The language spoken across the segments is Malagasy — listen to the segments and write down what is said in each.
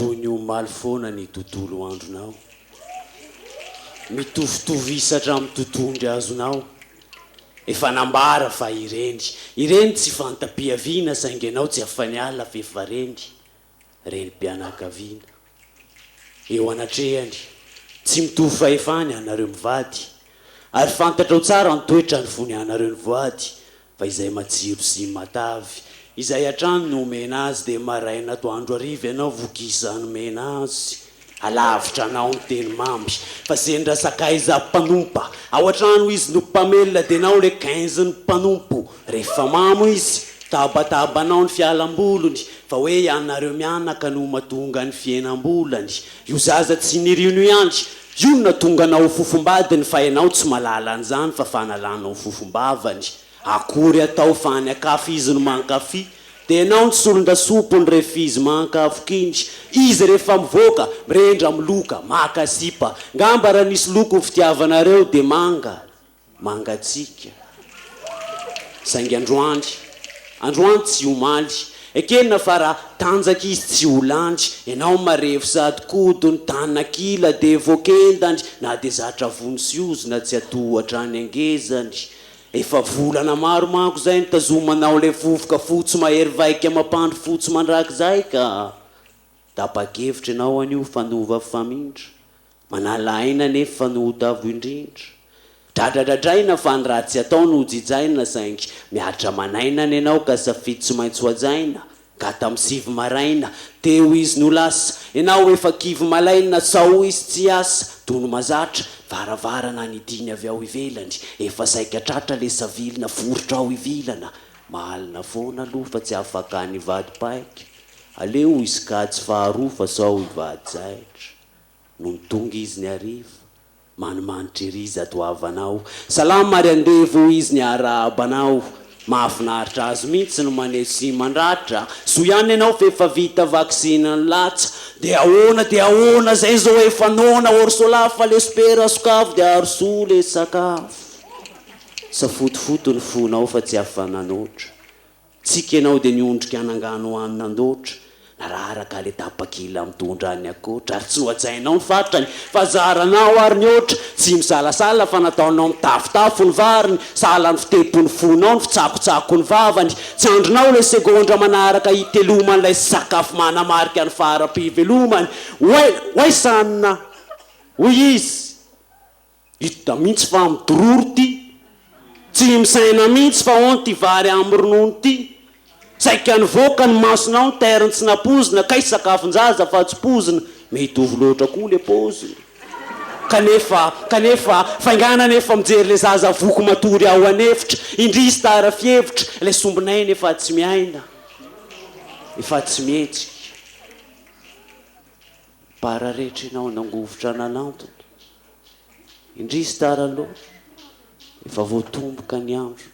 toy ny omaly foana ny tontolo andronao mitovitovisa amin'ny tontondry azonao efa nambara fa ireny tsy fantapia-viana saingy anao tsy afaniala fefareny reny mpianakaviana eo anatrehany tsy mitovy fahefany anareo mivady ary fantatra ho tsara ny toetra ny fony anareo ny voady fa izay matsiro sy matavy izay atrano no omena azy dia maraina atoandro ariva ianao vokisa nomena azy alavitra anao ny teny mamby fa sendra sakaiza mpanompa ao atrano izy no mpamelona dia anao le 15 ny mpanompo rehefa mamo izy tabatabanao ny fialam-bolony fa hoe ianareo mianaka no mahatonga ny fiainam-bolany io zaza tsy nirino iandry io na tonga anao fofombadiny fa ianao tsy malala an'izany fa fanalanao fofombavany akory atao fany akafy izy no mankafy dia ianao ny solondasompony rehefa izy mankafokindry izy rehefa mivoaka mirendra miloka makasipa ngamba raha nisy loko ny fitiavanareo dia mangatsika saingy androany tsy omaly ekenina fa raha tanjaka izy tsy olandry ianao marefo sady kodony tanakila dia voakendandry na dia zatra vony sy ozona tsy atohatra ny angezany efa volana maro manko zay nitazomanao le vovoka fotsy mahery vaika mampandro fotsy mandraky zay ka tapa-kevitra ianao an'io fanova famindra manala aina nefa no tavo indrindra dradradradraina fa ny ratsy atao no jijaina saingy miatra manainana ianao ka safidy tsy maintsy hoajaina ka tamin'ny sivy maraina teo izy no lasa ianao efa kivy malaina sao izy tsy asa tono mazatra varavarana nidiny avy ao ivelany efa saika tratra le savilina forotra ao ivilana mahalina foana aloha fa tsy afaka ny vady-paika aleo izy ka tsy faharoa fa sao ivady zaitra no nitonga izy ny ariva manimanitra ery izy atoavanao salama mary andevo izy ny arabanao mahafinaritra azy mihitsy no manesy mandratra so ihany ianao fa efa vita vaksina ny latsa dia ahoana zay zao efa nona orsola fa le spera sokafo dia arso le sakafo safotofoto ny fonao fa tsy afananotra tsika ianao dia niondrika anangano hanina andotra nararaka le tapakila mitondra ny akotra ary tsy nohajainao ny fatrany fa zaranao ary ny oatra tsy misalasala fa nataonao mitafotafo ny variny sala ny fitepony fonao ny fitsakotsako ny vavany tsy andronao le segondra manaraka iteloman'ilay sakafo manamarika ny fara-pivelomany oay sanina hoy izy hita mihitsy fa midororo ty tsy misaina mihitsy fa onty vary amin'ny ronono ty saika nivoaka ny masonao ny teriny tsy napozina kay sakafon-jaza fa tsy pozina mety ovy loatra koa le pozina kanefa faingana nefa mijery le zaza voko matory ao anefitra indrisy tara fievitra le sombinaina efa tsy miaina efa tsy mihetsika para rehetra ianao nangovotra nanantona indrisy tara aloha efa voatomboka ny andro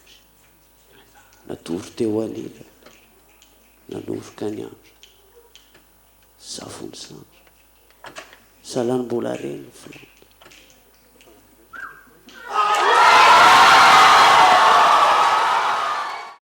natory teo anila nanovoka ny andro savony sandro salany mbola reny